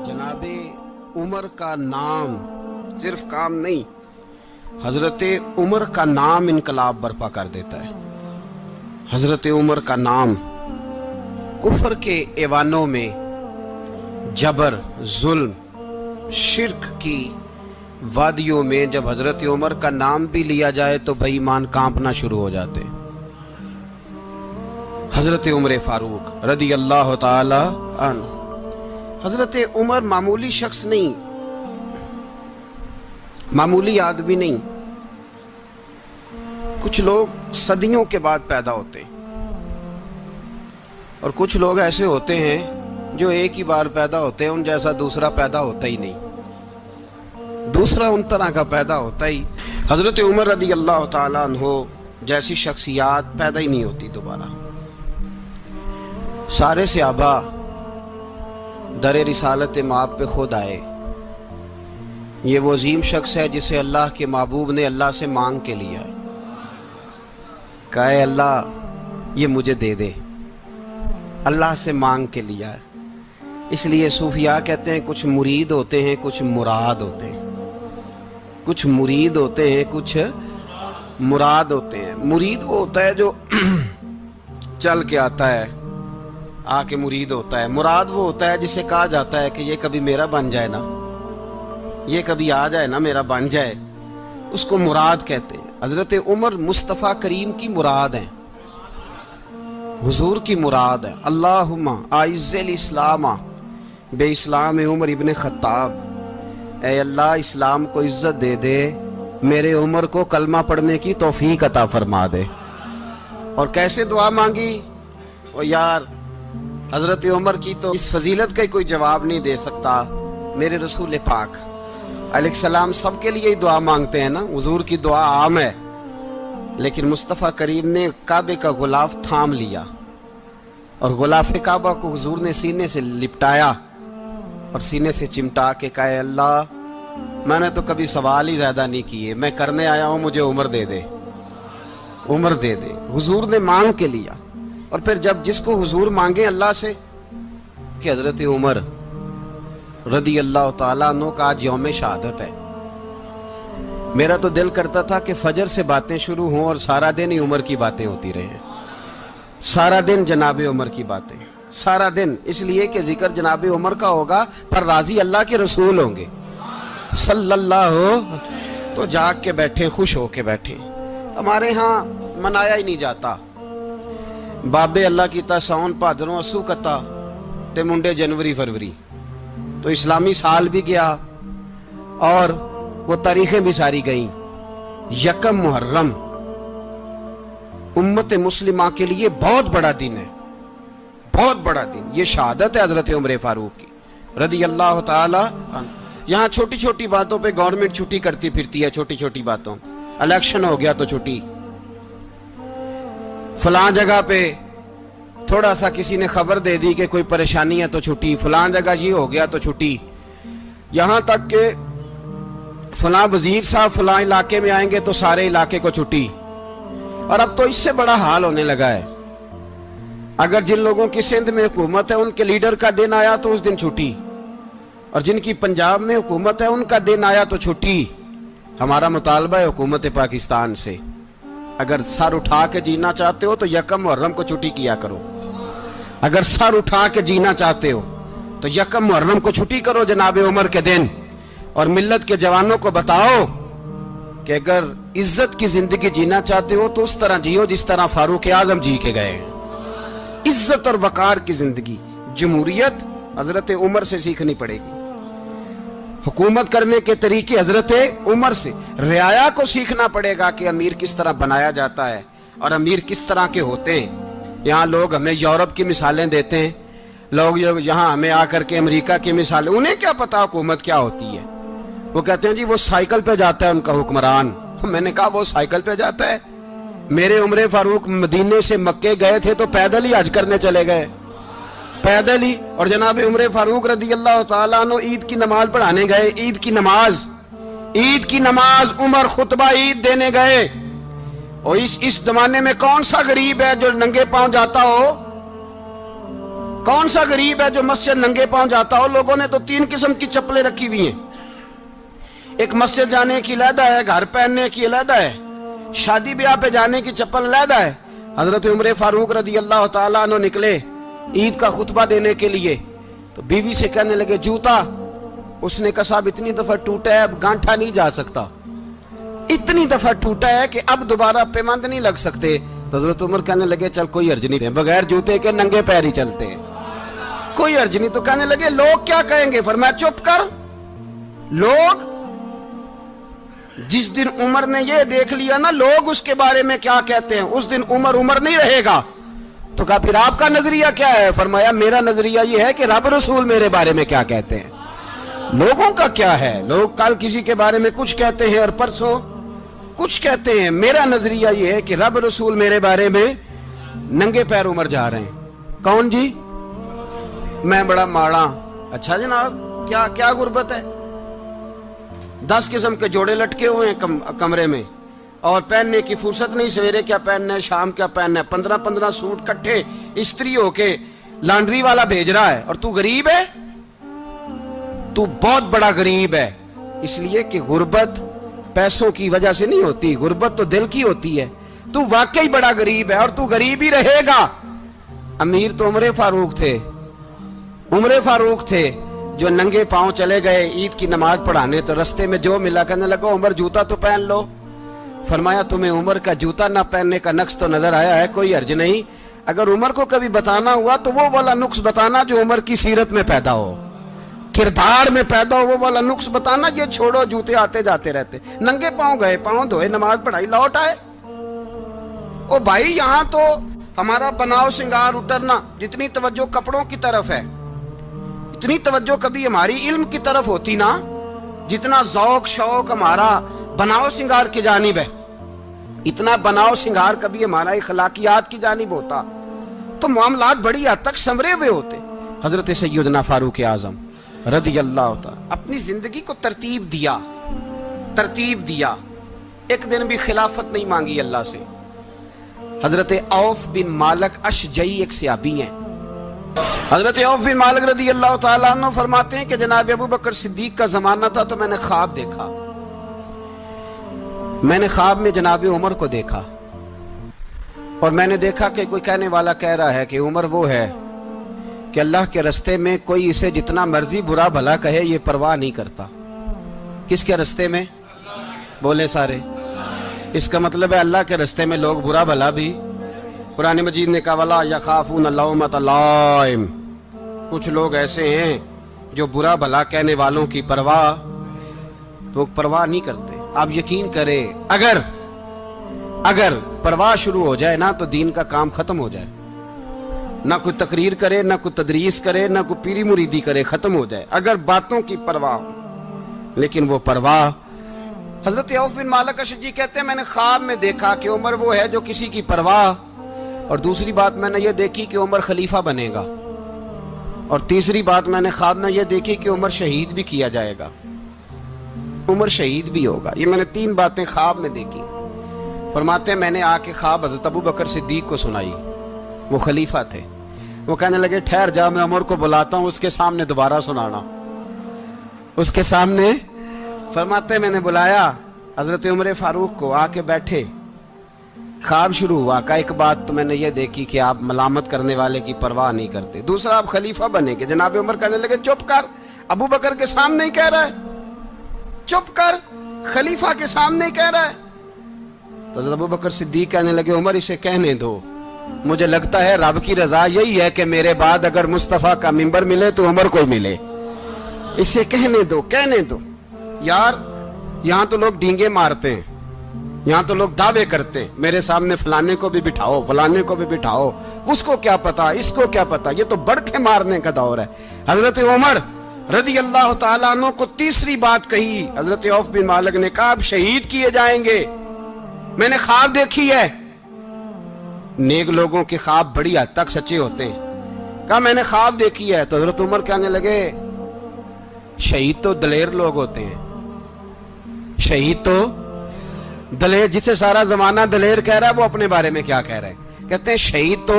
जनाब उमर का नाम सिर्फ काम नहीं, हजरत उमर का नाम इनकलाब बर्पा कर देता है। हजरत उमर का नाम कुफर के ऐवानों में, जबर, जुल्म, शिर्क की वादियों में जब हजरत उमर का नाम भी लिया जाए तो बेईमान कांपना शुरू हो जाते। हजरत उमर फारूक रदी अल्लाह ताला अन्हु। हजरत उमर मामूली शख्स नहीं, मामूली आदमी नहीं। कुछ लोग सदियों के बाद पैदा होते हैं और कुछ लोग ऐसे होते हैं जो एक ही बार पैदा होते हैं, उन जैसा दूसरा पैदा होता ही नहीं, दूसरा उन तरह का पैदा होता ही। हजरत उमर रदी अल्लाह ताला अन्हु जैसी शख्सियात पैदा ही नहीं होती दोबारा। सारे सहाबा दर रिसालत माप पे खुद आए। ये वो अजीम शख्स है जिसे अल्लाह के महबूब ने अल्लाह से मांग के लिया, कहा अल्लाह ये मुझे दे दे, अल्लाह से मांग के लिया है। इसलिए सूफिया कहते हैं कुछ मुरीद होते हैं, कुछ मुराद होते हैं। कुछ मुरीद होते हैं, कुछ मुराद होते हैं। मुरीद वो होता है जो चल के आता है, आके मुरीद होता है। मुराद वो होता है जिसे कहा जाता है कि ये कभी मेरा बन जाए ना, ये कभी आ जाए ना, मेरा बन जाए, उसको मुराद कहते हैं। हजरत उमर मुस्तफ़ा करीम की मुराद है, हुजूर की मुराद है। अल्लाहुम्मा आइज़्ज़िल इस्लामा बे इस्लाम उमर इब्न खत्ताब। ऐ अल्लाह इस्लाम को इज्जत दे दे, मेरे उमर को कलमा पढ़ने की तौफीक अता फरमा दे। और कैसे दुआ मांगी? और यार हजरत उमर की तो इस फजीलत का कोई जवाब नहीं दे सकता। मेरे रसूल पाक अलैहिस्सलाम सबके लिए ही दुआ मांगते हैं ना, हुजूर की दुआ आम है, लेकिन मुस्तफ़ा करीम ने काबे का गुलाफ थाम लिया और गुलाफ काबा को हुजूर ने सीने से लिपटाया और सीने से चिमटा के कहा अल्लाह मैंने तो कभी सवाल ही ज्यादा नहीं किए, मैं करने आया हूं, मुझे उम्र दे दे, उम्र दे दे। हुजूर ने मांग के लिया। और फिर जब जिसको हुजूर मांगे अल्लाह से कि हजरत उमर रदी अल्लाह ताला अन्हु का आज यौम शहादत है, मेरा तो दिल करता था कि फजर से बातें शुरू हों और सारा दिन ही उमर की बातें होती रहे, सारा दिन जनाब उमर की बातें, सारा दिन। इसलिए कि जिक्र जनाब उमर का होगा पर राजी अल्लाह के रसूल होंगे सल्लल्लाहु। तो जाग के बैठे, खुश हो के बैठे। हमारे यहाँ मनाया ही नहीं जाता। बाबे अल्लाह की साउन भादरों असू कता ते मुंडे जनवरी फरवरी। तो इस्लामी साल भी गया और वो तारीखें भी सारी गईं। यकम मुहर्रम उम्मत मुस्लिमा के लिए बहुत बड़ा दिन है, बहुत बड़ा दिन। ये शहादत है हजरत उमर फारूक की रदी अल्लाह ताला। यहाँ छोटी छोटी बातों पे गवर्नमेंट छुट्टी करती फिरती है, छोटी छोटी बातों। इलेक्शन हो गया तो छुट्टी, फलां जगह पे थोड़ा सा किसी ने खबर दे दी कि कोई परेशानी है तो छुट्टी, फलां जगह ये हो गया तो छुट्टी। यहां तक के फलां वजीर साहब फलां इलाके में आएंगे तो सारे इलाके को छुट्टी। और अब तो इससे बड़ा हाल होने लगा है, अगर जिन लोगों की सिंध में हुकूमत है उनके लीडर का दिन आया तो उस दिन छुट्टी, और जिनकी पंजाब में हुकूमत है उनका दिन आया तो छुट्टी। हमारा मुतालबा है हुकूमत पाकिस्तान से, अगर सर उठा के जीना चाहते हो तो यकम मुहर्रम को छुट्टी किया करो। अगर सर उठा के जीना चाहते हो तो यकम मुहर्रम को छुट्टी करो जनाब उमर के दिन। और मिल्लत के जवानों को बताओ कि अगर इज्जत की जिंदगी जीना चाहते हो तो उस तरह जियो जिस तरह फारूक आजम जी के गए। इज्जत और वकार की जिंदगी, जमहूरियत हजरत उमर से सीखनी पड़ेगी। हुकूमत करने के तरीके हजरत उमर से, रियाया को सीखना पड़ेगा कि अमीर किस तरह बनाया जाता है और अमीर किस तरह के होते हैं। यहाँ लोग हमें यूरोप की मिसालें देते हैं, लोग यहाँ हमें आकर के अमेरिका की मिसालें, उन्हें क्या पता हुकूमत क्या होती है। वो कहते हैं जी वो साइकिल पे जाता है उनका हुक्मरान। मैंने कहा वो साइकिल पे जाता है? मेरे उमर फारूक मदीने से मक्के गए थे तो पैदल ही हज करने चले गए, पैदल ही। और जनाब उमर फारूक रदी अल्लाह ताला अन्हु ईद की नमाज पढ़ाने गए। ईद की नमाज उमर खुतबा ईद देने गए। और इस जमाने में कौन सा गरीब है जो नंगे पांव जाता हो? कौन सा गरीब है जो मस्जिद नंगे पांव जाता हो? लोगों ने तो 3 किस्म की चप्पलें रखी हुई हैं। एक मस्जिद जाने की अलहदा है, घर पहनने की अलहदा है, शादी ब्याह पे जाने की चप्पल अलहदा है। हजरत उमर फारूक रदी अल्लाह ताला अन्हु निकले ईद का खुतबा देने के लिए, तो बीवी से कहने लगे जूता। उसने कहा साहब इतनी दफा टूटा है अब गांठा नहीं जा सकता, इतनी दफा टूटा है कि अब दोबारा पेमंद नहीं लग सकते। तो हजरत उमर कहने लगे चल कोई हर्ज नहीं, बगैर जूते के नंगे पैर ही चलते हैं, कोई हर्ज नहीं। तो कहने लगे लोग क्या कहेंगे? फरमाया चुप कर। लोग, जिस दिन उमर ने ये देख लिया ना लोग उसके बारे में क्या कहते हैं, उस दिन उमर उमर नहीं रहेगा। तो कहा फिर आपका नजरिया क्या है? फरमाया मेरा नजरिया ये है कि रब रसूल मेरे बारे में क्या कहते हैं। लोगों का क्या है? लोग कल किसी के बारे में कुछ कहते हैं और परसों कुछ कहते हैं। मेरा नजरिया ये है कि रब रसूल मेरे बारे में नंगे पैर उमर जा रहे हैं। कौन जी? मैं बड़ा माड़ा। अच्छा जनाब, क्या क्या गुर्बत है? 10 किस्म के जोड़े लटके हुए हैं कमरे में और पहनने की फुर्सत नहीं। सवेरे क्या पहनना है, शाम क्या पहनना है, 15-15 सूट कट्ठे इस्त्री होके लॉन्ड्री वाला भेज रहा है और तू गरीब है। तू बहुत बड़ा गरीब है, इसलिए कि गुर्बत पैसों की वजह से नहीं होती, गुर्बत तो दिल की होती है। तू वाकई बड़ा गरीब है और तू गरीब ही रहेगा। अमीर तो उमर फारूक थे, उमर फारूक थे जो नंगे पांव चले गए ईद की नमाज पढ़ाने। तो रस्ते में जो मिला कहने लगा उमर जूता तो पहन लो। फरमाया तुम्हें उमर का जूता ना पहनने का नक्श तो नजर आया है, कोई हर्ज नहीं। अगर उमर को कभी बताना हुआ तो वो वाला नुक्स बताना जो उमर की सीरत में पैदा हो, किरदार में पैदा हो, वो वाला नुक्स बताना। ये छोड़ो, जूते आते जाते रहते। नंगे पांव गए, पांव धोए, नमाज पढ़ाई, लौट आए। ओ भाई यहां तो हमारा बनाव श्रृंगार उतरना, जितनी तवज्जो कपड़ों की तरफ है इतनी तवज्जो कभी हमारी इल्म की तरफ होती ना, जितना ज़ौक शौक हमारा बनाव श्रृंगार की जानिब है, इतना बनाव श्रृंगार कभी हमारा इखलाकियात की जानिब होता तो मामलात बड़ी हद तक संवरे हुए होते। हजरत सैयदना फारूक आजम रदी अल्लाह तआला अपनी जिंदगी को तरतीब दिया। एक दिन भी खिलाफत नहीं मांगी अल्लाह से। हजरत औफ बिन मालिक अशजई एक सहाबी हैं। हजरत औफ बिन मालिक रदी अल्लाह तआला अन्हु फरमाते हैं कि जनाब अबू बकर सिद्दीक का जमाना था तो मैंने ख्वाब देखा। मैंने ख्वाब में जनाब उमर को देखा और मैंने देखा कि कोई कहने वाला कह रहा है कि उमर वो है कि अल्लाह के रास्ते में कोई इसे जितना मर्जी बुरा भला कहे ये परवाह नहीं करता। किसके रास्ते में? बोले सारे। इसका मतलब है अल्लाह के रास्ते में लोग बुरा भला भी। कुरान मजीद ने कहा वला यखाफून लौमत लाइम, कुछ लोग ऐसे हैं जो बुरा भला कहने वालों की परवाह नहीं करते। आप यकीन करें अगर परवाह शुरू हो जाए ना तो दीन का काम खत्म हो जाए। ना कोई तकरीर करे, ना कोई तदरीस करे, ना कोई पीरी मुरीदी करे, खत्म हो जाए अगर बातों की परवाह हो। लेकिन वो परवाह, हजरत औफ बिन मालिक अशजी कहते हैं मैंने ख्वाब में देखा कि उमर वो है जो किसी की परवाह, और दूसरी बात मैंने ये देखी कि उमर खलीफा बनेगा, और तीसरी बात मैंने ख्वाब में ये देखी कि उमर शहीद भी किया जाएगा, उमर शहीद भी होगा। ये मैंने 3 बातें ख्वाब में देखी। फरमाते हैं मैंने आके ख्वाब हजरत अबू बकर सिद्दीक को सुनाई, वो खलीफा थे। वो कहने लगे ठहर जा, मैं उमर को बुलाता हूँ, उसके सामने दोबारा सुनाना। उसके सामने फरमाते मैंने बुलाया हजरत उमर फारूक को, आके बैठे, ख्वाब शुरू हुआ। का एक बात तो मैंने ये देखी कि आप मलामत करने वाले की परवाह नहीं करते, दूसरा आप खलीफा बनेंगे। जनाब उमर कहने लगे चुप कर, अबू बकर के सामने ही कह रहा है, चुप कर, खलीफा के सामने ही कह रहा है। तो अबू बकर सिद्दीक कहने लगे उमर इसे कहने दो, मुझे लगता है रब की रजा यही है कि मेरे बाद अगर मुस्तफा का मिंबर मिले तो उमर को मिले, इसे कहने दो। यार यहां तो लोग डींगे मारते हैं, यहां तो लोग दावे करते हैं, मेरे सामने फलाने को भी बिठाओ, फलाने को भी बिठाओ, उसको क्या पता, इसको क्या पता। ये तो बड़के मारने का दौर है। हजरत उमर रदी अल्लाह तआला अन्हु को तीसरी बात कही। हजरत औफ बिन मालिक ने कहा आप शहीद किए जाएंगे, मैंने ख्वाब देखी है। नेक लोगों के ख्वाब बड़ी हद तक सच्चे होते हैं। कहा मैंने ख्वाब देखी है। तो हजरत उमर कहने लगे शहीद तो दलेर लोग होते हैं, शहीद तो दलेर, जिसे सारा जमाना दलेर कह रहा है वो अपने बारे में क्या कह रहा है? कहते हैं शहीद तो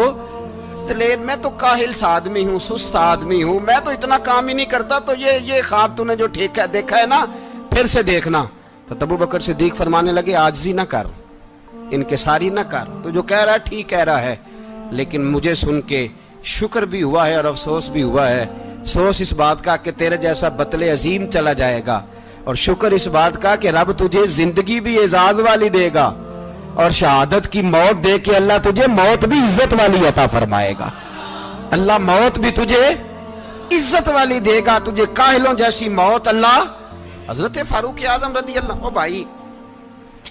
تلے میں تو کاہل سا آدمی ہوں، سست آدمی ہوں، میں تو اتنا کام ہی نہیں کرتا، تو یہ خواب تو نے جو دیکھا ہے نا پھر سے دیکھنا۔ تو ابو بکر صدیق فرمانے لگے عاجزی نہ کر، انکساری نہ کر، تو جو کہہ رہا ہے ٹھیک کہہ رہا ہے، لیکن مجھے سن کے شکر بھی ہوا ہے اور افسوس بھی ہوا ہے۔ افسوس اس بات کا کہ تیرے جیسا بطل عظیم چلا جائے گا، اور شکر اس بات کا کہ رب تجھے زندگی بھی اعزاز والی دے گا، اور شہادت کی موت دے کے اللہ تجھے موت بھی عزت والی عطا فرمائے گا۔ اللہ موت بھی تجھے عزت والی دے گا، تجھے کاہلوں جیسی موت اللہ۔ حضرت فاروق اعظم رضی اللہ، او بھائی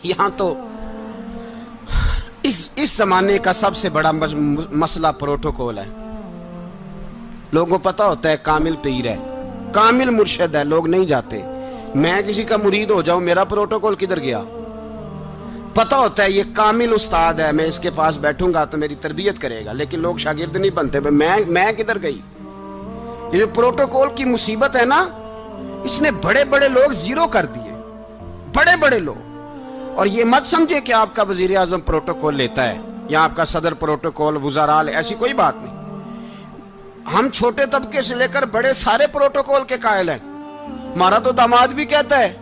یہاں تو اس زمانے کا سب سے بڑا مسئلہ پروٹوکول ہے۔ لوگوں پتہ ہوتا ہے کامل پیر ہے، کامل مرشد ہے، لوگ نہیں جاتے۔ میں کسی کا مرید ہو جاؤں، میرا پروٹوکول کدھر گیا؟ پتہ ہوتا ہے یہ کامل استاد ہے، میں اس کے پاس بیٹھوں گا تو میری تربیت کرے گا، لیکن لوگ شاگرد نہیں بنتے۔ میں کدھر گئی؟ یہ جو پروٹوکول کی مصیبت ہے نا، اس نے بڑے بڑے لوگ زیرو کر دیے، بڑے بڑے لوگ۔ اور یہ مت سمجھے کہ آپ کا وزیر اعظم پروٹوکول لیتا ہے یا آپ کا صدر پروٹوکول، وزراء، ایسی کوئی بات نہیں۔ ہم چھوٹے طبقے سے لے کر بڑے سارے پروٹوکول کے قائل ہیں۔ ہمارا تو داماد بھی کہتا ہے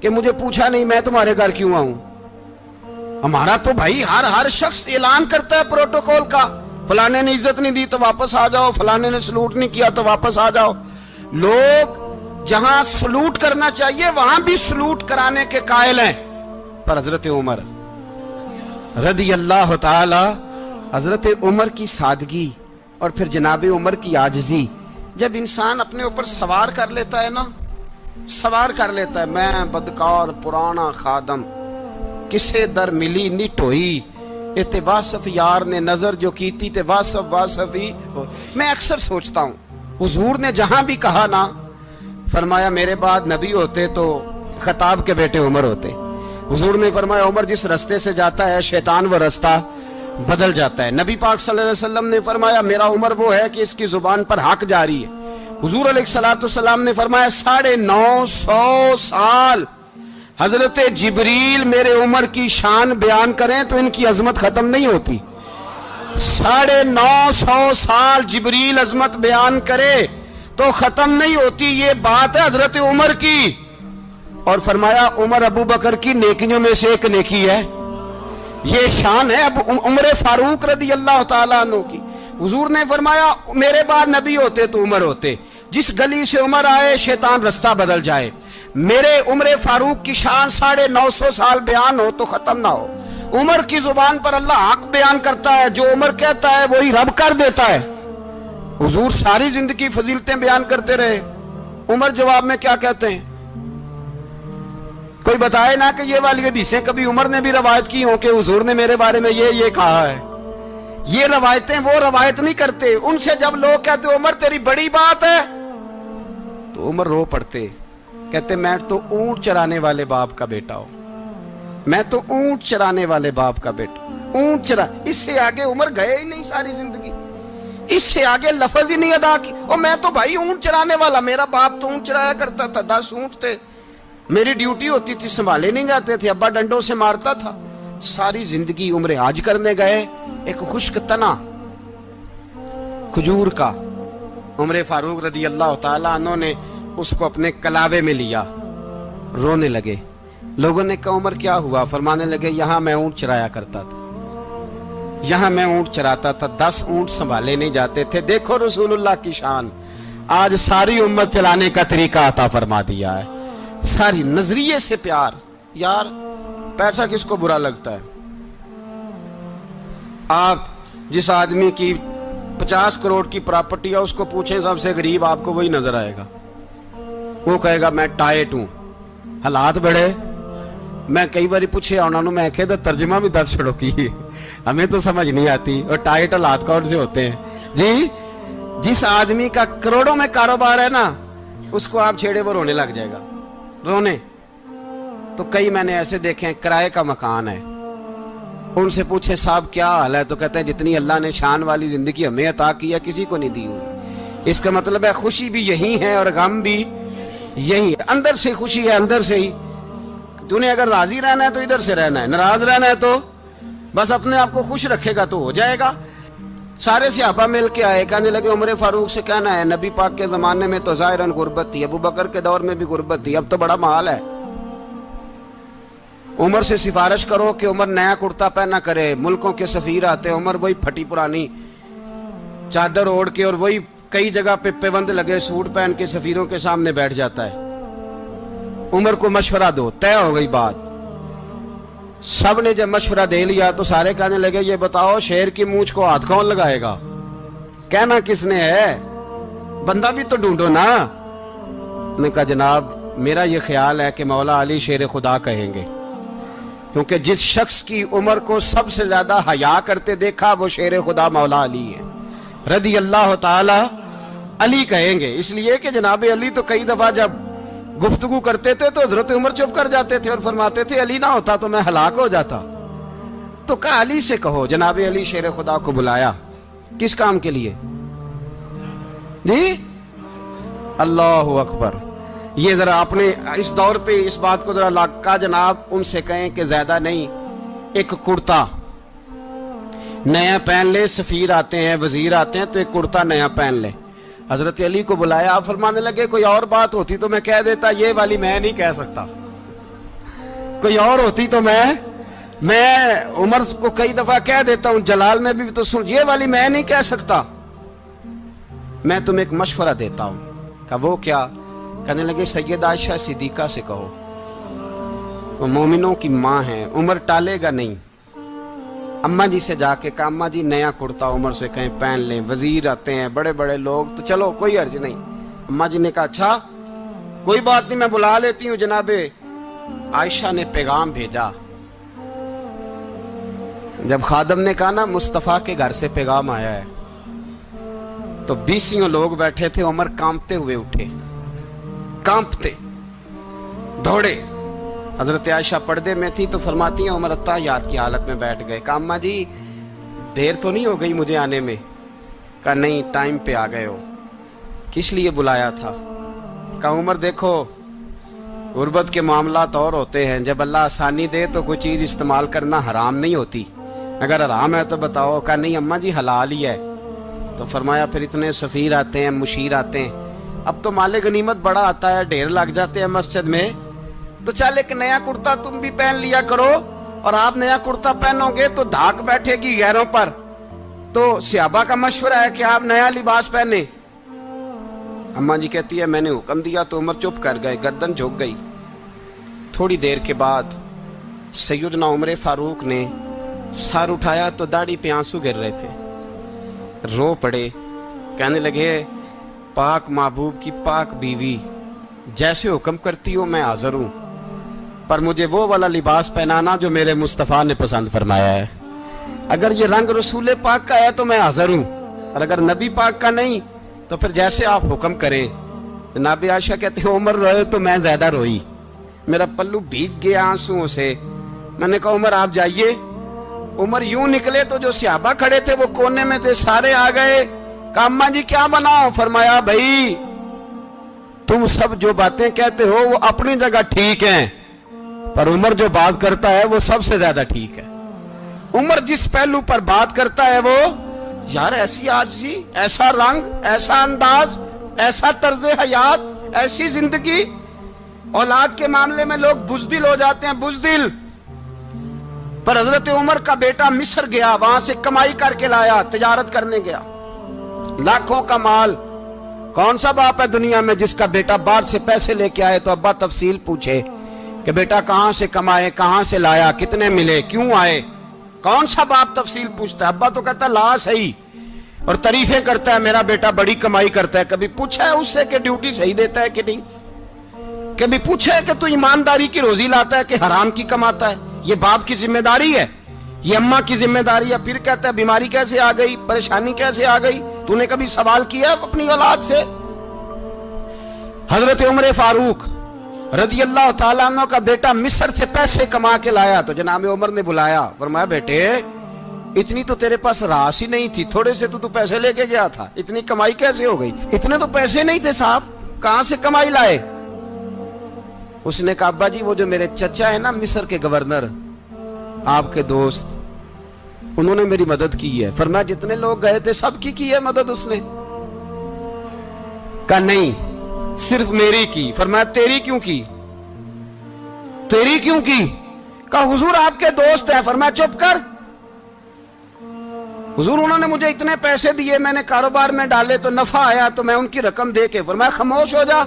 کہ مجھے پوچھا نہیں، میں تمہارے گھر کیوں آؤں۔ ہمارا تو بھائی ہر شخص اعلان کرتا ہے پروٹوکول کا، فلانے نے عزت نہیں دی تو واپس آ جاؤ، فلانے نے سلوٹ نہیں کیا تو واپس آ جاؤ۔ لوگ جہاں سلوٹ کرنا چاہیے وہاں بھی سلوٹ کرانے کے قائل ہیں۔ پر حضرت عمر رضی اللہ تعالی، حضرت عمر کی سادگی اور پھر جناب عمر کی عاجزی، جب انسان اپنے اوپر سوار کر لیتا ہے نا، سوار کر لیتا ہے، میں بدکار پرانا خادم، کسے در ملی نٹ ہوئی، تے واصف یار نے نظر جو کیتی تے واصف ہی ہو۔ میں اکثر سوچتا ہوں حضور نے جہاں بھی کہا نا، فرمایا میرے بعد نبی ہوتے تو خطاب کے بیٹے عمر ہوتے۔ حضور نے فرمایا عمر جس رستے سے جاتا ہے شیطان وہ رستہ بدل جاتا ہے۔ نبی پاک صلی اللہ علیہ وسلم نے فرمایا میرا عمر وہ ہے کہ اس کی زبان پر حق جاری ہے۔ حضور علیہ السلام نے فرمایا 950 سال حضرت جبریل میرے عمر کی شان بیان کریں تو ان کی عظمت ختم نہیں ہوتی۔ 950 سال جبریل عظمت بیان کرے تو ختم نہیں ہوتی۔ یہ بات ہے حضرت عمر کی، اور فرمایا عمر ابو بکر کی نیکیوں میں سے ایک نیکی ہے، یہ شان ہے اب عمر فاروق رضی اللہ تعالیٰ عنہ کی۔ حضور نے فرمایا میرے بعد نبی ہوتے تو عمر ہوتے، جس گلی سے عمر آئے شیطان رستہ بدل جائے۔ میرے عمر فاروق کی شان 950 سال بیان ہو تو ختم نہ ہو۔ عمر کی زبان پر اللہ حق بیان کرتا ہے، جو عمر کہتا ہے وہی رب کر دیتا ہے۔ حضور ساری زندگی فضیلتیں بیان کرتے رہے، عمر جواب میں کیا کہتے ہیں؟ کوئی بتائے نا کہ یہ والی حدیثیں کبھی عمر نے بھی روایت کی ہوں کہ حضور نے میرے بارے میں یہ کہا ہے۔ یہ روایتیں وہ روایت نہیں کرتے۔ ان سے جب لوگ کہتے عمر تیری بڑی بات ہے تو عمر رو پڑتے، کہتے میں تو اونٹ چرانے والے باپ کا بیٹا ہوں، میں تو اونٹ چرانے والے باپ کا بیٹا، اونٹ چرا۔ اس سے آگے عمر گئے ہی نہیں ساری زندگی، اس سے آگے لفظ ہی نہیں ادا کی۔ اور میں تو بھائی اونٹ چرانے والا، میرا باپ تو اونٹ چرایا کرتا تھا، 10 اونٹ تھے، میری ڈیوٹی ہوتی تھی، سنبھالے نہیں جاتے تھے، ابا ڈنڈوں سے مارتا تھا۔ ساری زندگی عمر حج کرنے گئے، ایک خشک تنا کھجور کا عمر فاروق رضی اللہ تعالیٰ عنہ نے اس کو اپنے کلاوے میں لیا، رونے لگے۔ لوگوں نے کہا عمر کیا ہوا؟ فرمانے لگے یہاں میں اونٹ چرایا کرتا تھا، یہاں میں اونٹ چراتا تھا، 10 اونٹ سنبھالے نہیں جاتے تھے۔ دیکھو رسول اللہ کی شان، آج ساری امت چلانے کا طریقہ عطا فرما دیا ہے، ساری نظریے سے پیار۔ یار پیسہ کس کو برا لگتا ہے؟ آپ جس آدمی کی 50 کروڑ کی پراپرٹی ہے اس کو پوچھیں سب سے غریب، آپ کو وہی نظر آئے گا۔ وہ کہے گا میں ٹائٹ ہوں، حالات بڑے۔ میں کئی باری پوچھے انہوں نے، میں کہتا ترجمہ بھی 10 چھڑوں کی، ہمیں تو سمجھ نہیں آتی، اور ٹائٹ حالات کون سے ہوتے ہیں جی؟ جس آدمی کا کروڑوں میں کاروبار ہے نا، اس کو آپ چھیڑے وہ رونے لگ جائے گا، رونے۔ تو کئی میں نے ایسے دیکھے ہیں کرائے کا مکان ہے، ان سے پوچھے صاحب کیا حال ہے، تو کہتے ہیں جتنی اللہ نے شان والی زندگی ہمیں عطا کی ہے کسی کو نہیں دی ہوئی۔ اس کا مطلب ہے خوشی بھی یہی ہے اور غم بھی یہی ہے، اندر سے خوشی ہے، اندر سے ہی۔ تو نے اگر راضی رہنا ہے تو ادھر سے رہنا ہے، ناراض رہنا ہے تو بس اپنے آپ کو خوش رکھے گا تو ہو جائے گا۔ सारे सहाबा मिल के आए, कहने लगे उमर फारूक से कहना है नबी पाक के ज़माने में तो ज़ाहिरन गुर्बत थी, अबू बकर के दौर में भी गुर्बत थी, अब तो बड़ा माल है। उमर से सिफारिश करो कि उमर नया कुर्ता पहना करे। मुल्कों के सफीर आते हैं, उमर वही फटी पुरानी चादर ओढ़ के और वही कई जगह पे पेबंद लगे सूट पहन के सफीरों के सामने बैठ जाता है। उमर को मशवरा दो, तय हो गई बात। सब ने जब मशवरा दे लिया तो सारे कहने लगे ये बताओ शेर की मूंछ को हाथ कौन लगाएगा, कहना किसने है, बंदा भी तो ढूंढो ना। ने कहा जनाब मेरा ये ख्याल है कि मौला अली शेर खुदा कहेंगे, क्योंकि जिस शख्स की उमर को सबसे ज्यादा हया करते देखा वो शेर खुदा मौला अली है, रदी अल्लाह ताला अली कहेंगे। इसलिए कि जनाब अली तो कई दफा जब गुफ्तगू करते थे तो हजरत उमर चुप कर जाते थे और फरमाते थे अली ना होता तो मैं हलाक हो जाता। तो कहा अली से कहो। जनाब अली शेर खुदा को बुलाया, किस काम के लिए जी? अल्लाह अकबर। ये जरा अपने इस दौर पे इस बात को जरा लाका जनाब उनसे कहें कि ज्यादा नहीं, एक कुर्ता नया पहन ले, सफीर आते हैं वजीर आते हैं तो एक कुर्ता नया पहन ले। हजरत अली को बुलाया, आप फरमाने लगे कोई और बात होती तो मैं कह देता, ये वाली मैं नहीं कह सकता। कोई और होती तो मैं उमर को कई दफा कह देता हूं, जलाल में भी तो सुन, ये वाली मैं नहीं कह सकता। मैं तुम्हें एक मशवरा देता हूं। कहा वो क्या? कहने लगे सैयद आयशा सिद्दीका से कहो, वो मोमिनों की माँ है, उमर टालेगा नहीं। अम्मा जी से जाके कहा अम्मा जी नया कुर्ता उमर से कहीं पहन लें, वजीर आते हैं बड़े बड़े लोग, तो चलो कोई अर्ज नहीं। अम्मा जी ने कहा अच्छा कोई बात नहीं मैं बुला लेती हूँ। जनाबे आयशा ने पैगाम भेजा। जब खादम ने कहा ना मुस्तफा के घर से पैगाम आया है, तो 20 लोग बैठे थे। उमर कांपते हुए उठे, कांपते दौड़े। हजरत आयशा पर्दे में थी तो फरमाती हैं उमर अत्ताहियात की हालत में बैठ गए। कहा अम्मा जी देर तो नहीं हो गई मुझे आने में? कहा नहीं टाइम पे आ गए हो। किस लिए बुलाया था? कहा उमर देखो गुर्बत के मामलात और होते हैं, जब अल्लाह आसानी दे तो कोई चीज़ इस्तेमाल करना हराम नहीं होती, अगर हराम है तो बताओ। कहा नहीं अम्मा जी हलाल ही है। तो फरमाया फिर इतने सफ़ीर आते हैं मुशीर आते हैं, अब तो माले गनीमत बड़ा आता है, ढेर लग जाते हैं मस्जिद में, तो चल एक नया कुर्ता तुम भी पहन लिया करो, और आप नया कुर्ता पहनोगे तो धाक बैठेगी गैरों पर। तो सहाबा का मशवरा है कि आप नया लिबास पहने। अम्मा जी कहती है मैंने हुक्म दिया तो उमर चुप कर गए, गर्दन झुक गई। थोड़ी देर के बाद सैयदना उमर फारूक ने सर उठाया तो दाढ़ी पे आंसू गिर रहे थे, रो पड़े। कहने लगे पाक महबूब की पाक बीवी, जैसे हुक्म करती हो मैं हाजिर हूं, पर मुझे वो वाला लिबास पहनाना जो मेरे मुस्तफ़ा ने पसंद फरमाया है। अगर ये रंग रसूल पाक का है तो मैं हाजिर हूं, और अगर नबी पाक का नहीं तो फिर जैसे आप हुक्म करें। जनाब आयशा कहते हैं उमर रोए तो मैं ज्यादा रोई, मेरा पल्लू भीग गया आंसुओं से। मैंने कहा उमर आप जाइए। उमर यूं निकले तो जो सहाबा खड़े थे वो कोने में थे, सारे आ गए। कहा अम्मा जी क्या बनाओ? फरमाया भाई तुम सब जो बातें कहते हो वो अपनी जगह ठीक हैं, पर उमर जो बात करता है वो सबसे ज्यादा ठीक है। उमर जिस पहलू पर बात करता है वो यार ऐसी आजिज़ी, ऐसा रंग, ऐसा अंदाज, ऐसा तर्ज हयात, ऐसी जिंदगी। औलाद के मामले में लोग बुज़दिल हो जाते हैं, बुज़दिल। पर हजरत उमर का बेटा मिस्र गया, वहां से कमाई करके लाया, तिजारत करने गया, लाखों का माल। कौन सा बाप है दुनिया में जिसका बेटा बाहर से पैसे लेके आए तो अब्बा तफसील पूछे कि बेटा कहां से कमाए, कहां से लाया, कितने मिले, क्यों आए? कौन सा बाप तफसील पूछता है? अब्बा तो कहता ला सही, और तारीफें करता है मेरा बेटा बड़ी कमाई करता है। कभी पूछा है उससे कि ड्यूटी सही देता है कि नहीं? कभी पूछा है कि तू ईमानदारी की रोजी लाता है कि हराम की कमाता है? ये बाप की जिम्मेदारी है, ये अम्मा की जिम्मेदारी है। फिर कहता है बीमारी कैसे आ गई, परेशानी कैसे आ गई? तूने कभी सवाल किया अपनी औलाद से? हजरत उमर फारूक रदी अल्लाह ताला अन्हु का बेटा मिस्र से पैसे कमा के लाया तो जनाब उमर ने बुलाया, फरमाया बेटे इतनी तो तेरे पास रास ही नहीं थी, थोड़े से तो तू पैसे लेके गया था, इतनी कमाई कैसे हो गई? इतने तो पैसे नहीं थे साहब, कहां से कमाई लाए? उसने कहा अब्बा जी वो जो मेरे चचा है ना मिस्र के गवर्नर, आपके दोस्त, انہوں نے میری مدد کی ہے. فرمایا جتنے لوگ گئے تھے سب کی ہے مدد اس نے؟ کہا نہیں صرف میری کی. فرمایا تیری کیوں کی؟ تیری کیوں کی؟ کہا حضور آپ کے دوست ہیں. فرمایا چپ کر حضور انہوں نے مجھے اتنے پیسے دیے, میں نے کاروبار میں ڈالے تو نفع آیا تو میں ان کی رقم دے کے. فرمایا خاموش ہو جا,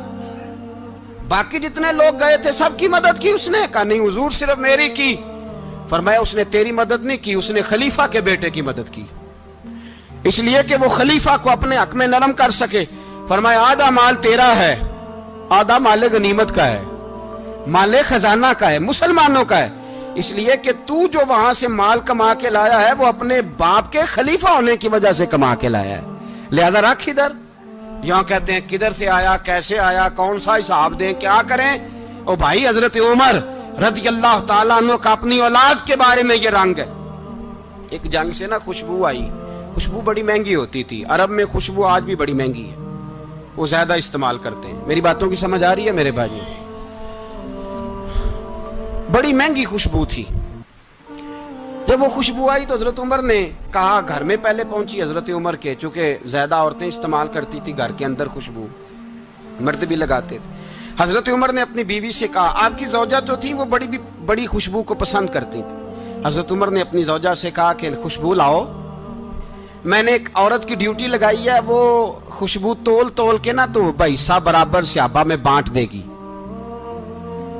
باقی جتنے لوگ گئے تھے سب کی مدد کی اس نے؟ کہا نہیں حضور صرف میری کی. فرمایا اس نے تیری مدد نہیں کی, اس نے خلیفہ کے بیٹے کی مدد کی, اس لیے کہ وہ خلیفہ کو اپنے حق میں نرم کر سکے. فرمایا آدھا مال تیرا ہے, آدھا مال غنیمت کا ہے, مال خزانہ کا ہے, مسلمانوں کا ہے, اس لیے کہ تو جو وہاں سے مال کما کے لایا ہے وہ اپنے باپ کے خلیفہ ہونے کی وجہ سے کما کے لایا ہے, لہذا رکھ ادھر. یہاں کہتے ہیں کدھر سے آیا, کیسے آیا, کون سا حساب دیں, کیا کریں. او بھائی حضرت عمر رضی اللہ تعالیٰ عنہ کا اپنی اولاد کے بارے میں یہ رنگ ہے. ایک جنگ سے نا خوشبو آئی, خوشبو بڑی مہنگی ہوتی تھی, عرب میں خوشبو آج بھی بڑی مہنگی ہے, وہ زیادہ استعمال کرتے ہیں. میری باتوں کی سمجھ آ رہی ہے میرے بھائی؟ بڑی مہنگی خوشبو تھی. جب وہ خوشبو آئی تو حضرت عمر نے کہا, گھر میں پہلے پہنچی حضرت عمر کے, چونکہ زیادہ عورتیں استعمال کرتی تھی گھر کے اندر خوشبو, مرد بھی لگاتے تھے. حضرت عمر نے اپنی بیوی سے کہا, آپ کی زوجہ تو تھی وہ بڑی خوشبو کو پسند کرتی تھی. حضرت عمر نے اپنی زوجہ سے کہا کہ خوشبو لاؤ, میں نے ایک عورت کی ڈیوٹی لگائی ہے, وہ خوشبو تول کے نا تو حصہ برابر صحابہ میں بانٹ دے گی.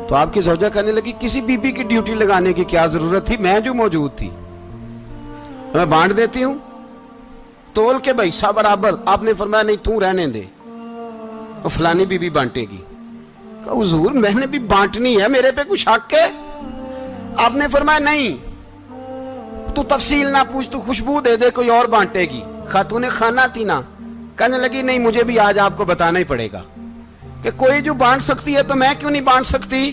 تو آپ کی زوجہ کہنے لگی کسی بی بی کی ڈیوٹی لگانے کی کیا ضرورت تھی, میں جو موجود تھی میں بانٹ دیتی ہوں تول کے حصہ برابر. آپ نے فرمایا نہیں تو رہنے دے, وہ فلانی بی بی بانٹے گی. کہا حضور میں نے بھی بانٹنی ہے, میرے پہ کچھ حق ہے؟ آپ نے فرمایا نہیں تو تفصیل نہ پوچھ, تو خوشبو دے دے, کوئی اور بانٹے گی. خاتون خانہ تھی نا, کہنے لگی نہیں مجھے بھی آج آپ کو بتانا ہی پڑے گا کہ کوئی جو بانٹ سکتی ہے تو میں کیوں نہیں بانٹ سکتی.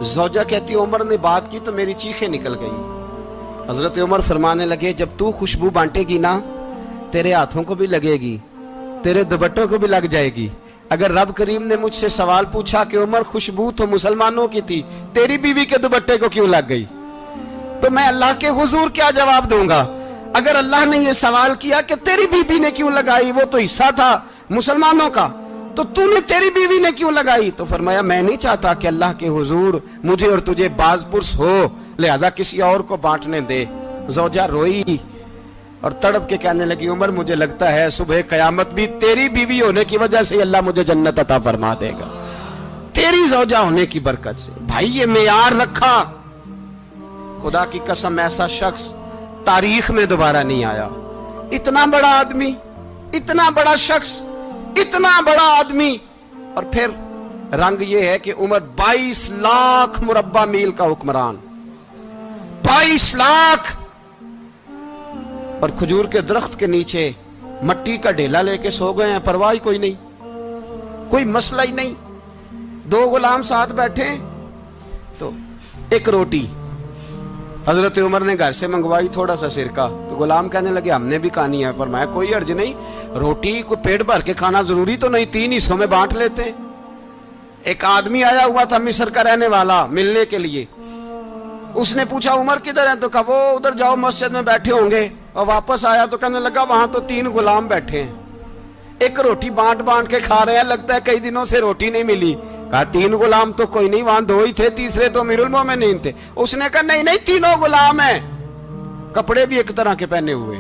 زوجہ کہتی عمر نے بات کی تو میری چیخیں نکل گئی. حضرت عمر فرمانے لگے جب تو خوشبو بانٹے گی نا تیرے ہاتھوں کو بھی لگے گی, تیرے دوپٹوں کو بھی لگ جائے گی. اگر رب کریم نے مجھ سے سوال پوچھا کہ عمر خوشبو تو مسلمانوں کی تھی, تیری بیوی کے دوپٹے کو کیوں لگ گئی, تو میں اللہ کے حضور کیا جواب دوں گا؟ اگر اللہ نے یہ سوال کیا کہ تیری بیوی نے کیوں لگائی, وہ تو حصہ تھا مسلمانوں کا, تو نے تیری بیوی نے کیوں لگائی؟ تو فرمایا میں نہیں چاہتا کہ اللہ کے حضور مجھے اور تجھے باز پرس ہو, لہذا کسی اور کو بانٹنے دے. زوجہ روئی اور تڑپ کے کہنے لگی عمر مجھے لگتا ہے صبح قیامت بھی تیری بیوی ہونے کی وجہ سے اللہ مجھے جنت عطا فرما دے گا, تیری زوجہ ہونے کی برکت سے. بھائی یہ معیار رکھا, خدا کی قسم ایسا شخص تاریخ میں دوبارہ نہیں آیا. اتنا بڑا آدمی, اتنا بڑا شخص, اتنا بڑا آدمی, اور پھر رنگ یہ ہے کہ عمر 22 لاکھ مربع میل کا حکمران, 22 لاکھ, اور کھجور کے درخت کے نیچے مٹی کا ڈھیلا لے کے سو گئے ہیں, پرواہ کوئی نہیں, کوئی مسئلہ ہی نہیں. 2 غلام ساتھ بیٹھے تو ایک روٹی حضرت عمر نے گھر سے منگوائی, تھوڑا سا سرکہ, تو غلام کہنے لگے ہم نے بھی کھانی ہے. فرمایا کوئی حرج نہیں, روٹی کو پیٹ بھر کے کھانا ضروری تو نہیں, 3 حصوں میں بانٹ لیتے ہیں. ایک آدمی آیا ہوا تھا مصر کا رہنے والا ملنے کے لیے, اس نے پوچھا عمر کدھر ہیں, تو کہا وہ ادھر جاؤ مسجد میں بیٹھے ہوں گے. اور واپس آیا تو کہنے لگا وہاں تو 3 غلام بیٹھے ہیں, ایک روٹی بانٹ کے کھا رہے ہیں, لگتا ہے کئی دنوں سے روٹی نہیں ملی. کہا 3 غلام تو کوئی نہیں, وہاں 2 ہی تھے, تیسرے تو امیر المومنین تھے. اس نے کہا نہیں 3 غلام ہیں, کپڑے بھی ایک طرح کے پہنے ہوئے,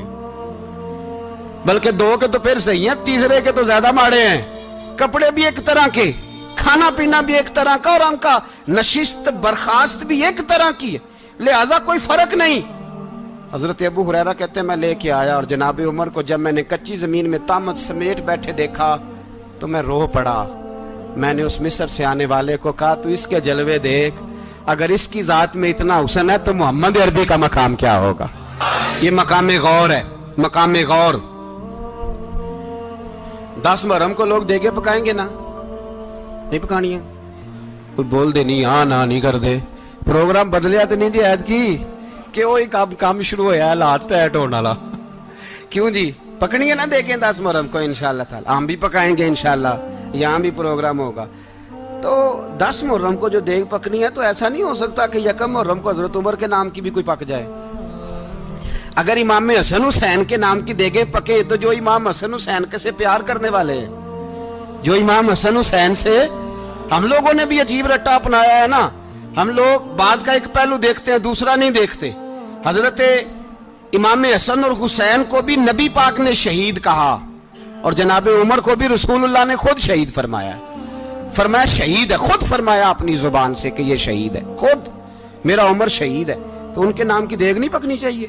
بلکہ 2 کے تو پھر صحیح ہیں, تیسرے کے تو زیادہ ماڑے ہیں. کپڑے بھی ایک طرح کے, کھانا پینا بھی ایک طرح کا, اور ان کا نشست برخاست بھی ایک طرح کی ہے, لہذا کوئی فرق نہیں. حضرت ابو ہریرہ کہتے ہیں میں لے کے آیا, اور جناب عمر کو جب میں نے کچی زمین میں تامت سمیٹ بیٹھے دیکھا تو میں رو پڑا. میں نے اس مصر سے آنے والے کو کہا تو اس کے جلوے دیکھ, اگر اس کی ذات میں اتنا حسن ہے تو محمد عربی کا مقام کیا ہوگا. یہ مقام غور ہے, مقام غور. 10 محرم کو لوگ دیگے پکائیں گے نا, نہیں پکانی ہے, کوئی بول دے نہیں, ہاں نہ نہیں کر دے, پروگرام بدلیا تو نہیں دی عید کی کہ وہی کام شروع ہوا ہے لاسٹ ایٹ ہونے والا. کیوں جی پکنی ہے نا دیکھیں 10 محرم کو انشاءاللہ تعالی, ہم بھی پکائیں گے انشاءاللہ, یہاں بھی پروگرام ہوگا. تو 10 محرم کو جو دیگ پکنی ہے تو ایسا نہیں ہو سکتا کہ 1 محرم کو حضرت عمر کے نام کی بھی کوئی پک جائے. اگر امام حسن حسین کے نام کی دیگیں پکے تو جو امام حسن حسین سے پیار کرنے والے ہیں، جو امام حسن حسین سے، ہم لوگوں نے بھی عجیب رٹا اپنایا ہے نا، ہم لوگ بات کا ایک پہلو دیکھتے ہیں دوسرا نہیں دیکھتے۔ حضرت امام حسن اور حسین کو بھی نبی پاک نے شہید کہا، اور جناب عمر کو بھی رسول اللہ نے خود شہید فرمایا، فرمایا شہید ہے، خود فرمایا اپنی زبان سے کہ یہ شہید ہے، خود میرا عمر شہید ہے۔ تو ان کے نام کی دیگ نہیں پکنی چاہیے،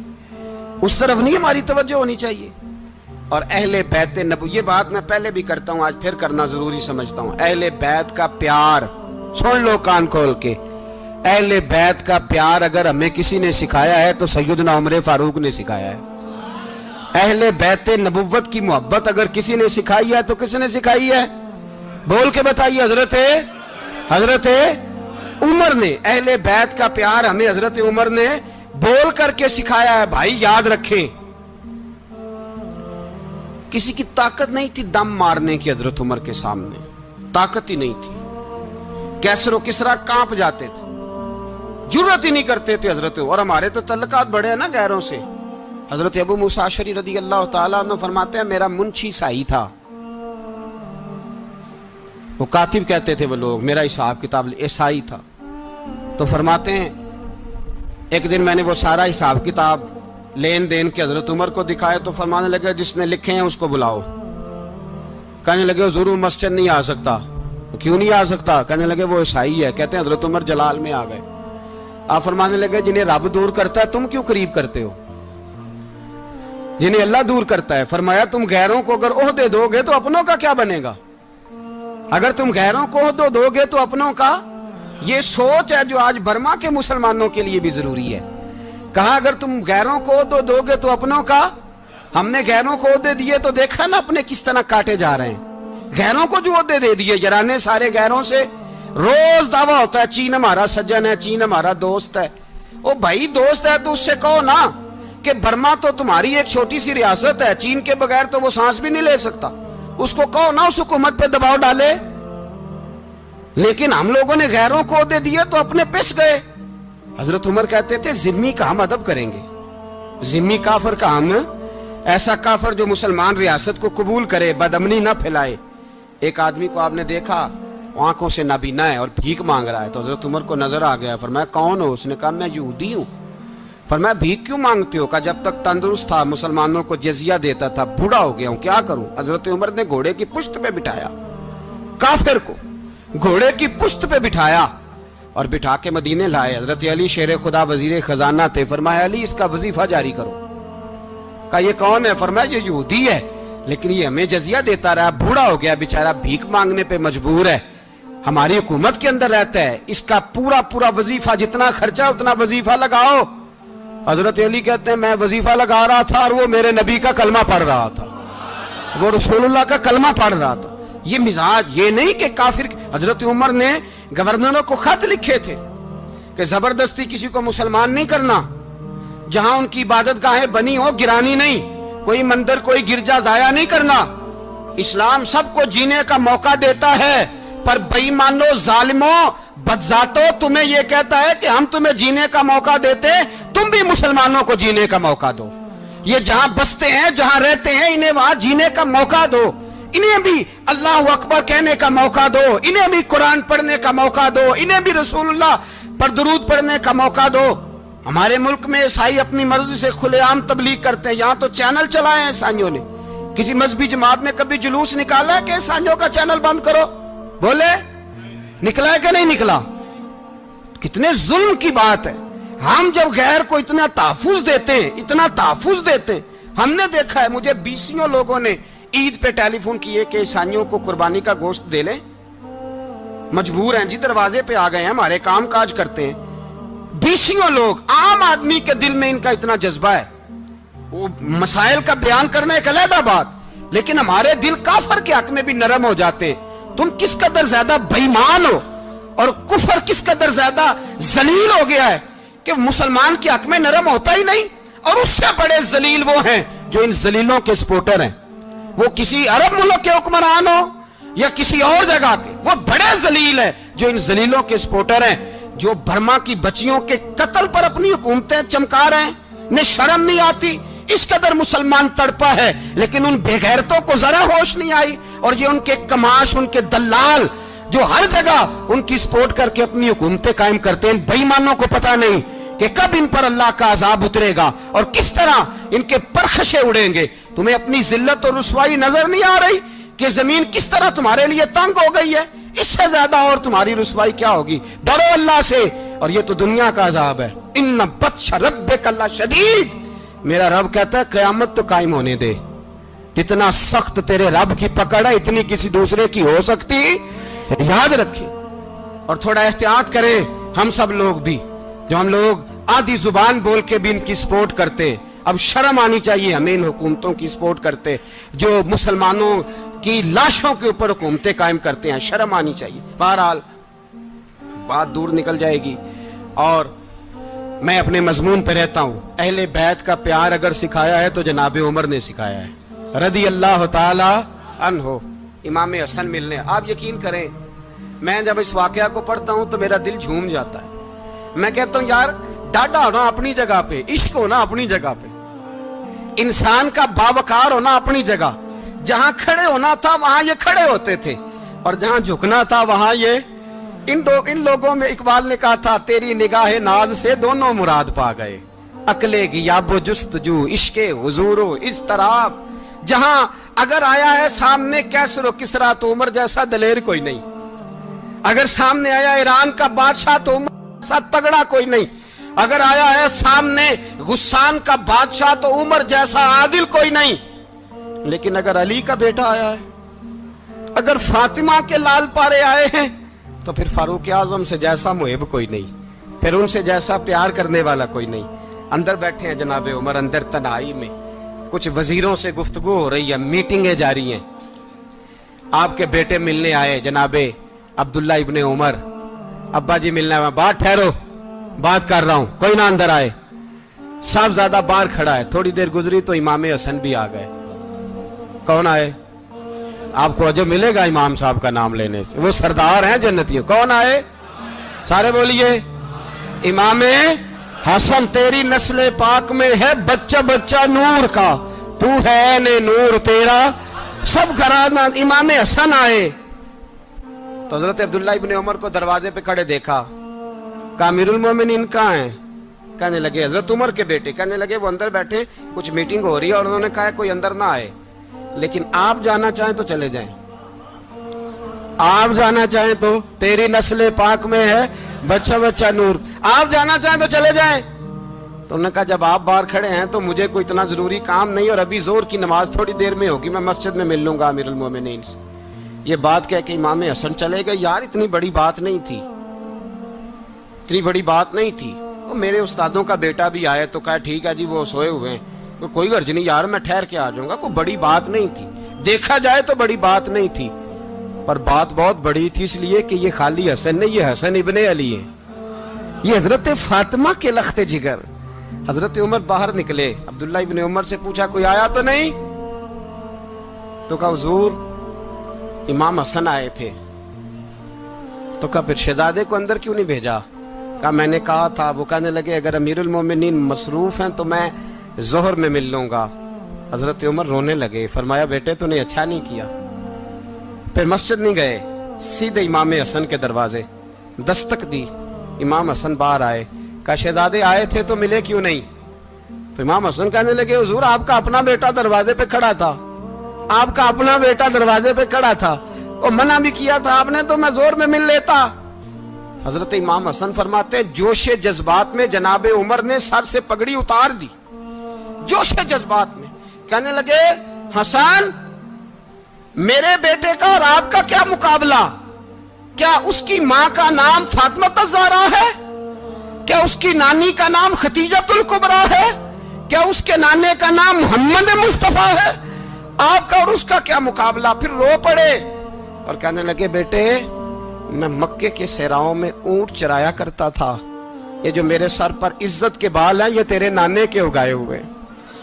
اس طرف نہیں ہماری توجہ ہونی چاہیے۔ اور اہل بیت نبو، یہ بات میں پہلے بھی کرتا ہوں، آج پھر کرنا ضروری سمجھتا ہوں، اہل بیت کا پیار، سن لو کان کھول کے، اہل بیت کا پیار اگر ہمیں کسی نے سکھایا ہے تو سیدنا عمر فاروق نے سکھایا ہے۔ اہل بیت نبوت کی محبت اگر کسی نے سکھائی ہے تو کس نے سکھائی ہے؟ بول کے بتائیے، حضرت عمر نے۔ اہل بیت کا پیار ہمیں حضرت عمر نے بول کر کے سکھایا ہے۔ بھائی یاد رکھیں، کسی کی طاقت نہیں تھی دم مارنے کی حضرت عمر کے سامنے، طاقت ہی نہیں تھی، کیسر و کسرا کانپ جاتے تھے، جرأت ہی نہیں کرتے تھے حضرت۔ اور ہمارے تو تعلقات بڑے ہیں نا غیروں سے۔ حضرت ابو موسیٰ اشعری رضی اللہ تعالیٰ عنہ فرماتے ہیں میرا منشی عیسائی تھا، وہ کاتب کہتے تھے وہ لوگ، میرا حساب کتاب عیسائی تھا۔ تو فرماتے ہیں ایک دن میں نے وہ سارا حساب کتاب لین دین کے حضرت عمر کو دکھائے تو فرمانے لگے جس نے لکھے ہیں اس کو بلاؤ۔ کہنے لگے حضور مسجد نہیں آ سکتا۔ کیوں نہیں آ سکتا؟ کہنے لگے وہ عیسائی ہے۔ کہتے ہیں حضرت عمر جلال میں آ گئے۔ آپ فرمانے لگے جنہیں رب دور کرتا ہے تم کیوں قریب کرتے ہو؟ جنہیں اللہ دور کرتا ہے۔ فرمایا تم غیروں کو اگر عہدے دو گے تو اپنوں کا کیا بنے گا؟ اگر تم غیروں کو عہدے دو گے تو اپنوں کا۔ یہ سوچ ہے جو آج برما کے مسلمانوں کے لیے بھی ضروری ہے۔ کہا اگر تم غیروں کو عہدے دو گے تو اپنوں کا۔ ہم نے غیروں کو عہدے دیے تو دیکھا نا اپنے کس طرح کاٹے جا رہے ہیں۔ غیروں کو جو عہدے دے دیے جرانے سارے غیروں سے، روز دعویٰ ہوتا ہے چین ہمارا سجن ہے، چین ہمارا دوست ہے۔ او بھائی دوست ہے تو اس سے کہو نا کہ برما تو تمہاری ایک چھوٹی سی ریاست ہے، چین کے بغیر تو وہ سانس بھی نہیں لے سکتا، اس کو کہو نا اس حکومت پہ دباؤ ڈالے۔ لیکن ہم لوگوں نے غیروں کو عہدے دیے تو اپنے پس گئے۔ حضرت عمر کہتے تھے ذمی کا ہم ادب کریں گے، ذمی کافر کا ہم، ایسا کافر جو مسلمان ریاست کو قبول کرے، بدامنی نہ پھیلائے۔ ایک آدمی کو آپ نے دیکھا آنکھوں سے نابینا ہے اور بھیک مانگ رہا ہے، تو حضرت عمر کو نظر آ گیا، فرمایا کون ہو؟ اس نے کہا میں یہودی ہوں۔ فرمایا بھیک کیوں مانگتے ہو؟ کہا جب تک تندرست تھا مسلمانوں کو جزیہ دیتا تھا، بوڑھا ہو گیا ہوں کیا کروں؟ حضرت عمر نے گھوڑے کی پشت پہ بٹھایا کافر کو، گھوڑے کی پشت پہ بٹھایا اور بٹھا کے مدینے لائے۔ حضرت علی شیر خدا وزیر خزانہ تھے، فرمایا علی اس کا وظیفہ جاری کرو۔ کہا یہ کون ہے؟ فرمایا یہ یہودی ہے لیکن یہ ہمیں جزیہ دیتا رہا، بوڑھا ہو گیا بیچارہ، بھیک مانگنے پہ مجبور ہے، ہماری حکومت کے اندر رہتا ہے، اس کا پورا وظیفہ جتنا خرچہ اتنا وظیفہ لگاؤ۔ حضرت علی کہتے ہیں میں وظیفہ لگا رہا تھا اور وہ میرے نبی کا کلمہ پڑھ رہا تھا، وہ رسول اللہ کا کلمہ پڑھ رہا تھا۔ یہ مزاج، یہ نہیں کہ کافر۔ حضرت عمر نے گورنروں کو خط لکھے تھے کہ زبردستی کسی کو مسلمان نہیں کرنا، جہاں ان کی عبادت گاہیں بنی ہو گرانی نہیں، کوئی مندر کوئی گرجا ضائع نہیں کرنا۔ اسلام سب کو جینے کا موقع دیتا ہے، پر بے ایمانو ظالموں بدذاتوں تمہیں یہ کہتا ہے کہ ہم تمہیں جینے کا موقع دیتے، تم بھی مسلمانوں کو جینے کا موقع دو۔ یہ جہاں بستے ہیں جہاں رہتے ہیں انہیں وہاں جینے کا موقع دو، انہیں بھی اللہ اکبر کہنے کا موقع دو، انہیں بھی قرآن پڑھنے کا موقع دو، انہیں بھی رسول اللہ پر درود پڑھنے کا موقع دو۔ ہمارے ملک میں عیسائی اپنی مرضی سے کھلے عام تبلیغ کرتے ہیں، یہاں تو چینل چلائے ہیں عیسائیوں نے۔ کسی مذہبی جماعت نے کبھی جلوس نکالا ہے کہ عیسائیوں کا چینل بند کرو؟ بولے نکلا ہے کہ نہیں نکلا؟ کتنے ظلم کی بات ہے۔ ہم جب غیر کو اتنا تحفظ دیتے ہیں، اتنا تحفظ دیتے ہیں، ہم نے دیکھا ہے، مجھے بیسیوں لوگوں نے عید پہ ٹیلی فون کیے کہ عیسائیوں کو قربانی کا گوشت دے لیں، مجبور ہیں جی، دروازے پہ آ گئے ہیں، ہمارے کام کاج کرتے ہیں۔ بیسیوں لوگ، عام آدمی کے دل میں ان کا اتنا جذبہ ہے، وہ مسائل کا بیان کرنا ایک علیحدہ بات، لیکن ہمارے دل کافر کے حق میں بھی نرم ہو جاتے ہیں۔ تم کس قدر زیادہ بے ایمان ہو اور کفر کس قدر زیادہ ذلیل ہو گیا ہے کہ مسلمان کے حق میں نرم ہوتا ہی نہیں۔ اور اس سے بڑے ذلیل وہ ہیں جو ان ذلیلوں کے سپورٹر ہیں، وہ کسی عرب ملک کے حکمران ہو یا کسی اور جگہ کے، وہ بڑے ذلیل ہیں جو ان ذلیلوں کے سپورٹر ہیں، جو برما کی بچیوں کے قتل پر اپنی حکومتیں چمکا رہے ہیں۔ ने शर्म नहीं आती, इस कदर मुसलमान तड़पा है, लेकिन उन बेगैरतों को जरा होश नहीं आई। और ये उनके कमाश, उनके दलाल जो हर जगह उनकी सपोर्ट करके अपनी हुकूमतें कायम करते हैं, बेईमानों को पता नहीं कि कब इन पर अल्लाह का अजाब उतरेगा और किस तरह इनके परखशे उड़ेंगे। तुम्हें अपनी जिल्लत और रुसवाई नजर नहीं आ रही कि जमीन किस तरह तुम्हारे लिए तंग हो गई है? इससे ज्यादा और तुम्हारी रुसवाई क्या होगी? डरो अल्लाह से, और ये तो दुनिया का अजाब है। इन्ना बत्श रब्बिक लशदीद, मेरा रब कहता है कयामत तो कायम होने दे। जितना सख्त तेरे रब की पकड़ है, इतनी किसी दूसरे की हो सकती, याद रखिए। और थोड़ा एहतियात करें हम सब लोग भी, जो हम लोग आधी जुबान बोल के भी इनकी सपोर्ट करते। अब शर्म आनी चाहिए हमें इन हुकूमतों की सपोर्ट करते जो मुसलमानों की लाशों के ऊपर हुकूमतें कायम करते हैं, शर्म आनी चाहिए। बहरहाल बात दूर निकल जाएगी और मैं अपने मजमून पे रहता हूं। अहले बैत का प्यार अगर सिखाया है तो जनाब उमर ने सिखाया है, रदी अल्लाह ताला अन्हो। इमाम हसन मिलने, आप यकीन करें, मैं जब इस वाकया को पढ़ता हूं तो मेरा दिल झूम जाता है। मैं कहता हूं यार, डाडा होना अपनी जगह पे, इश्क होना अपनी जगह पे, इंसान का बावकार होना अपनी जगह। जहां खड़े होना था वहां ये खड़े होते थे, और जहां झुकना था वहां ये इन लोगों में इकबाल ने कहा था, तेरी निगाह नाज से दोनों मुराद पा गए। अकले गियाबो जुस्तजू इश्के हुजूरो इस तरह, जहां अगर आया है सामने कैसरो किसरा तो उमर जैसा दलेर कोई नहीं, अगर सामने आया ईरान का बादशाह तो उमर जैसा तगड़ा कोई नहीं, अगर आया है सामने गुस्सान का बादशाह तो उमर जैसा आदिल कोई नहीं। लेकिन अगर अली का बेटा आया है, अगर फातिमा के लाल पारे आए हैं, तो फिर फारूक आजम से जैसा मुहिब कोई नहीं, फिर उनसे जैसा प्यार करने वाला कोई नहीं। अंदर बैठे हैं जनाब उमर, अंदर तन्हाई में कुछ वजीरों से गुफ्तगू हो रही है, मीटिंगें जारी हैं। आपके बेटे मिलने आए जनाबे अब्दुल्ला इब्ने उमर, अब्बा जी मिलने आए, बात ठहरो, बात कर रहा हूं, कोई ना अंदर आए। साहबजादा बाहर खड़ा है। थोड़ी देर गुजरी तो इमाम हसन भी आ गए। कौन आए? आपको अजब मिलेगा इमाम साहब का नाम लेने से, वो सरदार हैं जन्नतियों। कौन आए? सारे बोलिए, इमाम हसन, तेरी नस्ल पाक में है बच्चा बच्चा नूर का, तू है ने नूर तेरा सब घराना। इमाम हसन आए तो हजरत अब्दुल्ला इब्ने उमर को दरवाजे पे खड़े देखा, कहा अमीरुल मोमिनीन कहाँ हैं? कहने लगे हजरत उमर के बेटे। कहने लगे वो अंदर बैठे, कुछ मीटिंग हो रही है और उन्होंने कहा कोई अंदर ना आए, लेकिन आप जाना चाहें तो चले जाएं, आप जाना चाहें तो, तेरी नस्ल पाक में है बच्चा बच्चा नूर, आप जाना चाहें तो चले जाएं। तो उन्होंने कहा जब आप बाहर खड़े हैं तो मुझे कोई इतना जरूरी काम नहीं, और अभी जोर की नमाज थोड़ी देर में होगी, मैं मस्जिद में मिल लूंगा अमीरुल मोमिनीन से। ये बात कह के इमाम हसन चले गए। यार इतनी बड़ी बात नहीं थी, इतनी बड़ी बात नहीं थी। वो मेरे उस्तादों का बेटा भी आया तो कहा ठीक है जी, वो सोए हुए हैं, कोई गर्ज नहीं यार, मैं ठहर के आ जाऊंगा, कोई बड़ी बात नहीं थी। देखा जाए तो बड़ी बात नहीं थी, पर बात बहुत बड़ी थी, इसलिए कि ये खाली हसन नहीं, ये हसन इब्ने अली है, ये हजरत फातिमा के लख्ते जिगर। हजरत उमर बाहर निकले, अब्दुल्ला इब्ने उमर से पूछा कोई आया तो नहीं? तो कहा हुजूर इमाम हसन आए थे। तो कहा फिर शहजादे को अंदर क्यों नहीं भेजा? कहा मैंने कहा था। वो कहने लगे अगर अमीरुल मोमिनीन मसरूफ हैं तो मैं जोहर में मिल लूंगा। हजरत उमर रोने लगे, फरमाया बेटे तूने अच्छा नहीं किया। फिर मस्जिद नहीं गए, सीधे इमाम हसन के दरवाजे दस्तक दी। इमाम हसन बाहर आए, कहा शहजादे आए थे तो मिले क्यों नहीं? तो इमाम हसन कहने लगे हुजूर आपका अपना बेटा दरवाजे पे खड़ा था, आपका अपना बेटा दरवाजे पे खड़ा था, और मना भी किया था आपने, तो मैं जोर में मिल लेता। हजरत इमाम हसन फरमाते जोशे जज्बात में जनाबे उमर ने सर से पगड़ी उतार दी, जोशे जज्बात में। कहने लगे हसन मेरे बेटे का और आपका क्या मुकाबला? क्या उसकी मां का नाम फातिमा ज़हरा है? क्या उसकी नानी का नाम खतीजतुल कुबरा है? क्या उसके नाने का नाम मोहम्मद मुस्तफा है? आपका और उसका क्या मुकाबला? फिर रो पड़े और कहने लगे बेटे मैं मक्के के सहराओं में ऊंट चराया करता था, ये जो मेरे सर पर इज्जत के बाल हैं ये तेरे नाने के उगाए हुए,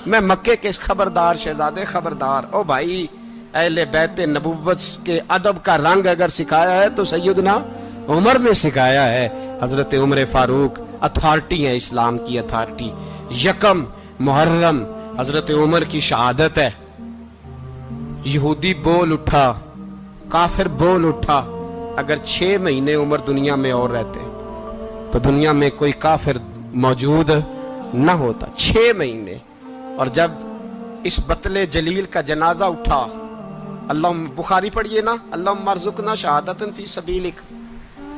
मैं मक्के के खबरदार शहजादे खबरदार। ओ भाई अहले बैत नबुव्वत के अदब का रंग अगर सिखाया है तो सैयदना उमर ने सिखाया है। हजरत उमर फारूक अथॉरिटी है, इस्लाम की अथॉरिटी। यकम मुहर्रम हजरत उमर की शहादत है। यहूदी बोल उठा, काफिर बोल उठा, अगर 6 महीने उमर दुनिया में और रहते तो दुनिया में कोई काफिर मौजूद न होता। 6 महीने। और जब इस बतले जलील का जनाजा उठा, अल्लाह, बुखारी पढ़िए ना, अल्लाह मरजुकना शहादतन फी सबीलिक,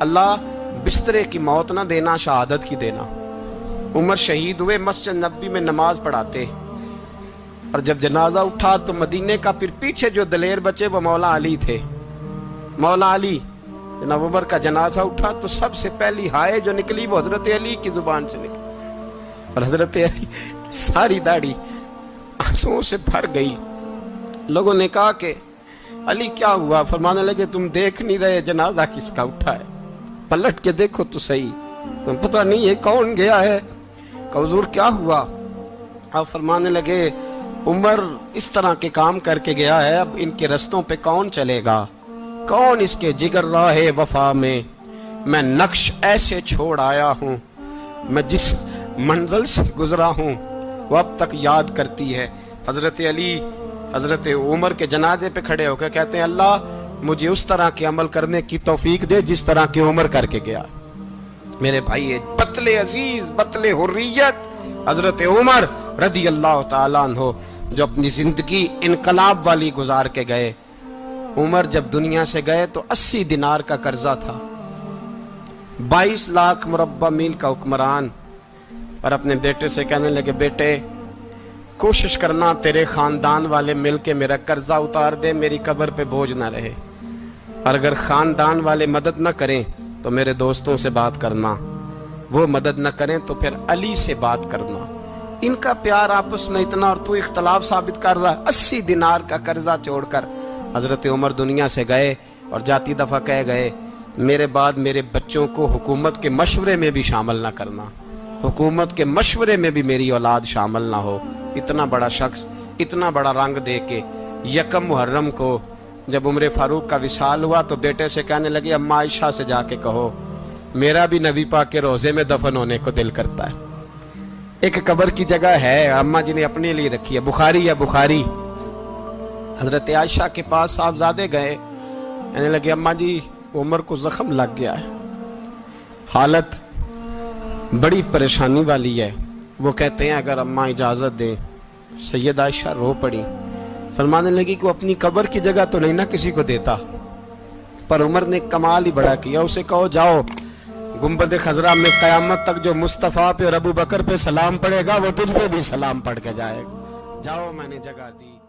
अल्लाह बिस्तरे की मौत ना देना, शहादत की देना। उमर शहीद हुए, मस्जिद नबी में नमाज पढ़ाते। और जब जनाजा उठा तो मदीने का फिर पीछे जो दलेर बचे वो मौला अली थे। मौला अली, जनाब उमर का जनाजा उठा तो सबसे पहली हाय जो निकली वो हजरत अली की जुबान से निकली। और हजरत अली सारी दाढ़ी आंसुओं से भर गई। लोगों ने कहा कि अली क्या हुआ? फरमाने लगे, तुम देख नहीं रहे जनाजा किसका उठा है? पलट के देखो तो सही, तुम पता नहीं ये कौन गया है? हुजूर क्या हुआ? अब फरमाने लगे, उमर इस तरह के काम करके गया है, अब इनके रस्तों पे कौन चलेगा? कौन इसके जिगर राहे वफा में? मैं नक्श ऐसे छोड़ आया हूँ, मैं जिस मंजिल से गुजरा हूँ वो अब तक याद करती है। हजरत अली हजरत उमर के जनाजे पे खड़े होकर कहते हैं, अल्लाह मुझे उस तरह के अमल करने की तौफीक दे जिस तरह की उमर करके गया। मेरे भाई, बतले अजीज, बतले हुर्रियत हजरत उमर रदी अल्लाह ताला अन्हो, जो अपनी जिंदगी इनकलाब वाली गुजार के गए। उमर जब दुनिया से गए तो 80 दिनार का कर्जा था। 22 लाख मुरब्बा मील का हुक्मरान। पर अपने बेटे से कहने लगे, बेटे कोशिश करना तेरे खानदान वाले मिलके मेरा कर्जा उतार दे, मेरी कब्र पे बोझ ना रहे। और अगर खानदान वाले मदद न करें तो मेरे दोस्तों से बात करना, वो मदद न करें तो फिर अली से बात करना। इनका प्यार आपस में इतना, और तू इख्तलाफ साबित कर रहा है। 80 दिनार का कर्जा छोड़कर हजरत उमर दुनिया से गए और जाती दफा कह गए, मेरे बाद मेरे बच्चों को हुकूमत के मशवरे में भी शामिल ना करना, हुकूमत के मशवरे में भी मेरी औलाद शामिल ना हो। इतना बड़ा शख्स इतना बड़ा रंग दे के यकम मुहर्रम को जब उम्र फारूक का विसाल हुआ तो बेटे से कहने लगे, अम्मा आयशा से जाके कहो मेरा भी नबी पाक के रोजे में दफन होने को दिल करता है। एक कब्र की जगह है अम्मा जी ने अपने लिए रखी है, बुखारी या बुखारी। हजरत आयशा के पास साहबजादे गए, कहने लगे, अम्मा जी उमर को जख्म लग गया है, हालत बड़ी परेशानी वाली है। वो कहते हैं अगर अम्मा इजाज़त दें। सैयद आयशा रो पड़ी, फरमाने लगी कि वो अपनी कब्र की जगह तो नहीं ना किसी को देता। पर उमर ने कमाल ही बड़ा किया, उसे कहो जाओ गुंबद खजरा में क़यामत तक जो मुस्तफ़ा पे और अबू बकर पे सलाम पड़ेगा वो तुझ पे भी सलाम पढ़ के जाएगा, जाओ मैंने जगह दी।